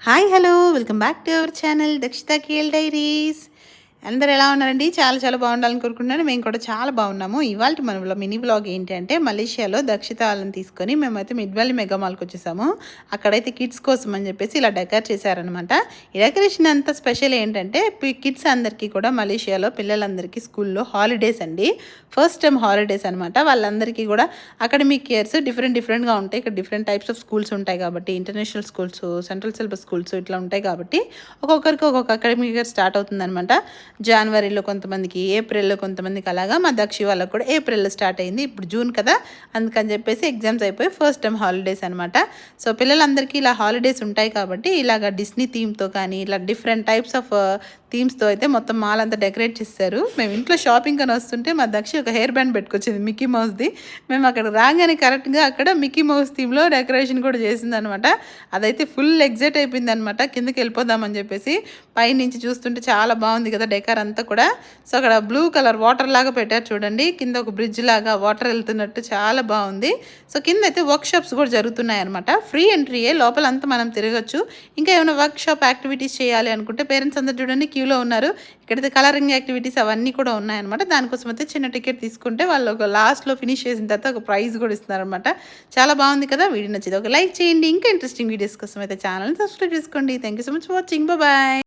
Hi hello welcome back to our channel Dakshitha KL diaries. అందరు ఎలా ఉన్నారండి? చాలా చాలా బాగుండాలని కోరుకుంటున్నాను. మేము కూడా చాలా బాగున్నాము. ఇవాళ మన మినీ వ్లాగ్ ఏంటి అంటే, మలేషియాలో దక్షిత వాళ్ళని తీసుకొని మేమైతే మిడ్ వ్యాలీ మెగా మాల్కి వచ్చేసాము. అక్కడైతే కిడ్స్ కోసం అని చెప్పేసి ఇలా డెకరేట్ చేశారనమాట. ఈ డెకరేషన్ అంతా స్పెషల్ ఏంటంటే, కిడ్స్ అందరికీ కూడా మలేషియాలో పిల్లలందరికీ స్కూల్లో హాలిడేస్ అండి. ఫస్ట్ టైం హాలిడేస్ అనమాట. వాళ్ళందరికీ కూడా అకాడమిక్ ఇయర్స్ డిఫరెంట్గా ఉంటాయి. ఇక్కడ డిఫరెంట్ టైప్స్ ఆఫ్ స్కూల్స్ ఉంటాయి కాబట్టి, international schools, central syllabus schools ఇట్లా ఉంటాయి కాబట్టి ఒక్కొక్కరికి ఒక్కొక్క అకాడమిక్ ఇయర్ స్టార్ట్ అవుతుంది అనమాట. జనవరిలో కొంతమందికి, ఏప్రిల్లో కొంతమందికి, అలాగా మా దక్షి వాళ్ళకు కూడా ఏప్రిల్లో స్టార్ట్ అయింది. ఇప్పుడు జూన్ కదా, అందుకని చెప్పేసి ఎగ్జామ్స్ అయిపోయి ఫస్ట్ టైం హాలిడేస్ అనమాట. సో పిల్లలందరికీ ఇలా హాలిడేస్ ఉంటాయి కాబట్టి ఇలాగ డిస్నీ థీమ్తో కానీ ఇలా డిఫరెంట్ టైప్స్ ఆఫ్ థీమ్స్తో అయితే మొత్తం మాల్ అంతా డెకరేట్ చేస్తారు. మేము ఇంట్లో షాపింగ్ అని వస్తుంటే మా దక్షి ఒక హెయిర్ బ్యాండ్ పెట్టుకొచ్చింది మిక్కీ మౌస్ది. మేము అక్కడ రాగానే కరెక్ట్గా అక్కడ మిక్కీ మౌస్ థీమ్లో డెకరేషన్ కూడా చేసింది అనమాట. అదైతే ఫుల్ ఎగ్జైట్ అయిపోయింది అనమాట. కిందకి వెళ్ళిపోదామని చెప్పేసి పైనుంచి చూస్తుంటే చాలా బాగుంది కదా డెకర్ అంతా కూడా. సో అక్కడ బ్లూ కలర్ వాటర్ లాగా పెట్టారు చూడండి, కింద ఒక బ్రిడ్జ్ లాగా వాటర్ వెళ్తున్నట్టు చాలా బాగుంది. సో కింద అయితే వర్క్ షాప్స్ కూడా జరుగుతున్నాయి అనమాట. ఫ్రీ ఎంట్రీయే, లోపలంతా మనం తిరగచ్చు. ఇంకా ఏమైనా వర్క్ షాప్ యాక్టివిటీస్ చేయాలి అనుకుంటే పేరెంట్స్ అందరు చూడండి క్యూలో ఉన్నారు. ఇక్కడైతే కలరింగ్ యాక్టివిటీస్ అవన్నీ కూడా ఉన్నాయన్నమాట. దానికోసం అయితే చిన్న టికెట్ తీసుకుంటే వాళ్ళు ఒక లాస్ట్లో ఫినిష్ చేసిన తర్వాత ఒక ప్రైజ్ కూడా ఇస్తున్నారనమాట. చాలా బాగుంది కదా. వీడియో నచ్చింది ఒక లైక్ చేయండి. ఇంకా ఇంట్రెస్టింగ్ వీడియోస్ కోసం అయితే ఛానల్ని సబ్స్క్రైబ్ చేసుకోండి. Thank you so much for watching. Bye.